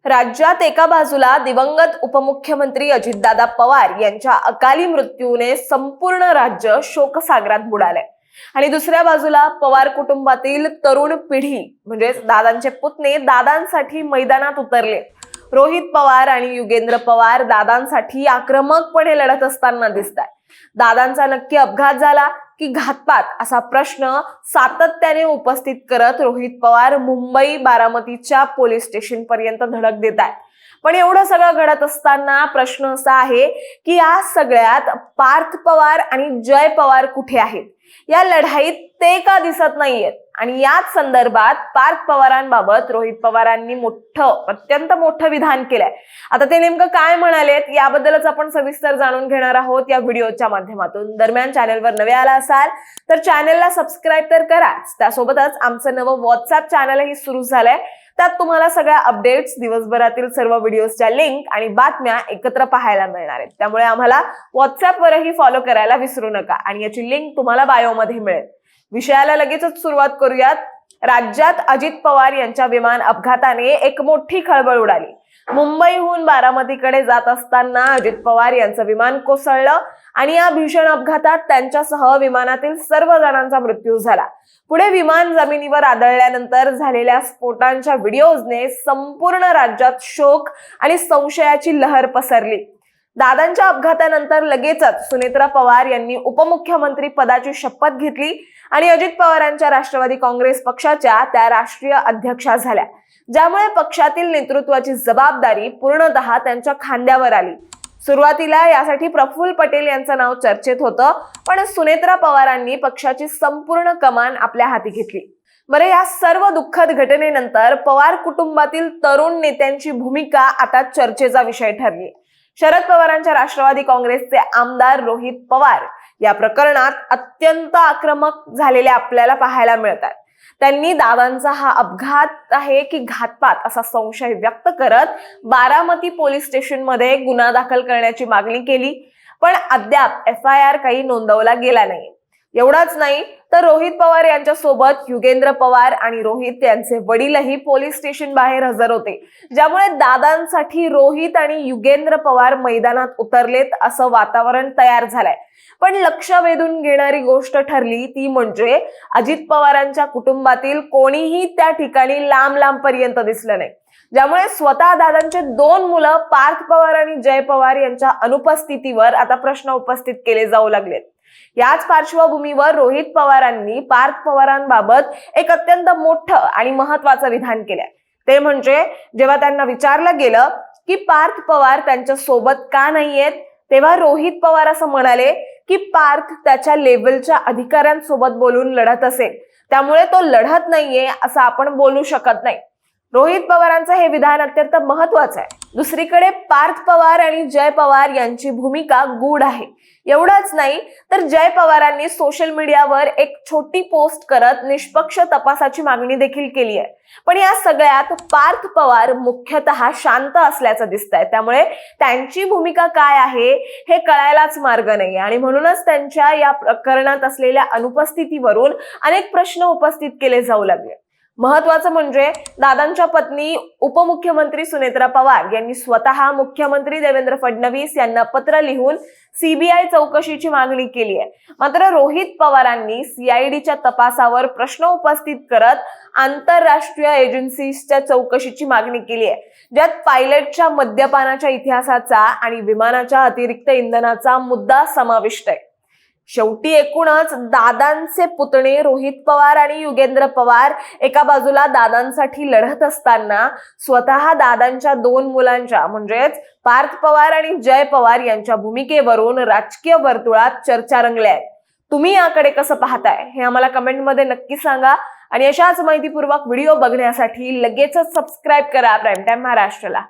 राज्यात एका बाजूला दिवंगत उपमुख्यमंत्री अजितदादा पवार यांच्या अकाली मृत्यूने संपूर्ण राज्य शोकसागरात बुडालंय आणि दुसऱ्या बाजूला पवार कुटुंबातील तरुण पिढी म्हणजे दादांचे पुतणे दादांसाठी मैदानात उतरले। रोहित पवार आणि युगेंद्र पवार दादांसाठी आक्रमकपणे लढत असताना दिसतात। दादांचा नक्की अपघात झाला की घातपात असा प्रश्न सातत्याने उपस्थित करत रोहित पवार मुंबई बारामतीच्या पोलीस स्टेशन पर्यंत धडक देत आहेत। पण एवढं सगळं घडत असताना प्रश्न असा आहे की या सगळ्यात पार्थ पवार आणि जय पवार कुठे आहेत? या लढाईत ते का दिसत नाहीयेत? आणि याच संदर्भात पार्थ पवारांबाबत रोहित पवारांनी अत्यंत मोठं विधान केलंय। आता ते नेमकं काय म्हणालेत याबद्दलच आपण सविस्तर जाणून घेणार आहोत या व्हिडिओच्या माध्यमातून। दरम्यान चॅनलवर नवे आला असाल तर चॅनलला सबस्क्राईब तर कराच। त्यासोबतच आमचं नवं व्हॉट्सअप चॅनलही सुरू झालंय। त्यात तुम्हाला सगळ्या अपडेट्स, दिवसभरातील सर्व व्हिडिओजच्या लिंक आणि बातम्या एकत्र पाहायला मिळणार आहेत। त्यामुळे आम्हाला व्हॉट्सअपवरही फॉलो करायला विसरू नका आणि याची लिंक तुम्हाला बायोमध्ये मिळेल। विषयाला लगेचच सुरुवात करूयात। राज्यात अजित पवार यांच्या विमान अपघाताने एक मोठी खळबळ उडाली। मुंबईहून बारामतीकडे जात असताना अजित पवार यांचं विमान कोसळलं आणि या भीषण अपघातात त्यांच्यासह विमानातील सर्व जणांचा मृत्यू झाला। पुढे विमान जमिनीवर आदळल्यानंतर झालेल्या स्फोटांच्या व्हिडिओजने संपूर्ण राज्यात शोक आणि संशयाची लहर पसरली। दादांच्या अपघातानंतर लगेचच सुनेत्रा पवार यांनी उपमुख्यमंत्री पदाची शपथ घेतली आणि अजित पवारांच्या राष्ट्रवादी काँग्रेस पक्षाच्या त्या राष्ट्रीय अध्यक्षा झाल्या, ज्यामुळे पक्षातील नेतृत्वाची जबाबदारी पूर्णतः त्यांच्या खांद्यावर आली। सुरुवातीला यासाठी प्रफुल्ल पटेल यांचं नाव चर्चेत होतं, पण सुनेत्रा पवारांनी पक्षाची संपूर्ण कमान आपल्या हाती घेतली। बरे, या सर्व दुःखद घटनेनंतर पवार कुटुंबातील तरुण नेत्यांची भूमिका आता चर्चेचा विषय ठरली। शरद पवारांच्या राष्ट्रवादी काँग्रेसचे आमदार रोहित पवार या प्रकरणात अत्यंत आक्रमक झालेले आपल्याला पाहायला मिळतात। त्यांनी दादांचा हा अपघात आहे की घातपात असा संशय व्यक्त करत बारामती पोलीस स्टेशन मध्ये गुन्हा दाखल करण्याची मागणी केली, पण अद्याप FIR काही नोंदवला गेला नाही। एवढाच नाही तर रोहित पवार यांच्या सोबत युगेंद्र पवार आणि रोहित यांचे वडीलही पोलीस स्टेशन बाहेर हजर होते, ज्यामुळे दादांसाठी रोहित आणि युगेंद्र पवार मैदानात उतरलेत असं वातावरण तयार झालंय। पण लक्ष वेधून घेणारी गोष्ट ठरली ती म्हणजे अजित पवारांच्या कुटुंबातील कोणीही त्या ठिकाणी लांब पर्यंत दिसलं नाही, ज्यामुळे स्वतः दादांचे दोन मुलं पार्थ पवार आणि जय पवार यांच्या अनुपस्थितीवर आता प्रश्न उपस्थित केले जाऊ लागलेत। याच पार्श्वभूमीवर रोहित पवारांनी पार्थ पवारांबाबत एक अत्यंत मोठं आणि महत्वाचं विधान केलंय। ते म्हणजे जेव्हा त्यांना विचारलं गेलं की पार्थ पवार त्यांच्या सोबत का नाहीयेत, तेव्हा रोहित पवार असं म्हणाले की पार्थ त्याच्या लेव्हलच्या अधिकाऱ्यांसोबत बोलून लढत असेल, त्यामुळे तो लढत नाहीये असं आपण बोलू शकत नाही। रोहित पवारांचं हे विधान अत्यंत महत्वाचं आहे। दुसरीकडे पार्थ पवार आणि जय पवार यांची भूमिका गूढ आहे। एवढंच नाही तर जय पवारांनी सोशल मीडियावर एक छोटी पोस्ट करत निष्पक्ष तपासाची मागणी देखील केली आहे। पण या सगळ्यात पार्थ पवार मुख्यतः शांत असल्याचं दिसतंय, त्यामुळे त्यांची भूमिका काय आहे हे कळायलाच मार्ग नाही आणि म्हणूनच त्यांच्या या प्रकरणात असलेल्या अनुपस्थितीवरून अनेक प्रश्न उपस्थित केले जाऊ लागले। महत्वाचं म्हणजे दादांच्या पत्नी उपमुख्यमंत्री सुनेत्रा पवार यांनी स्वतः मुख्यमंत्री देवेंद्र फडणवीस यांना पत्र लिहून CBI चौकशीची मागणी केली आहे। मात्र रोहित पवारांनी CIDच्या तपासावर प्रश्न उपस्थित करत आंतरराष्ट्रीय एजन्सीजच्या चौकशीची मागणी केली आहे, ज्यात पायलटच्या मद्यपानाच्या इतिहासाचा आणि विमानाच्या अतिरिक्त इंधनाचा मुद्दा समाविष्ट आहे। शेवटी एकूणच दादांचे पुतणे रोहित पवार आणि युगेंद्र पवार एका बाजूला दादांसाठी लढत असताना स्वतः दादांच्या दोन मुलांच्या म्हणजेच पार्थ पवार आणि जय पवार यांच्या भूमिकेवरून राजकीय वर्तुळात चर्चा रंगल्या आहेत। तुम्ही याकडे कसं पाहताय हे आम्हाला कमेंटमध्ये नक्की सांगा आणि अशाच माहितीपूर्वक व्हिडिओ बघण्यासाठी लगेचच सबस्क्राईब करा प्राईम टाइम महाराष्ट्रला।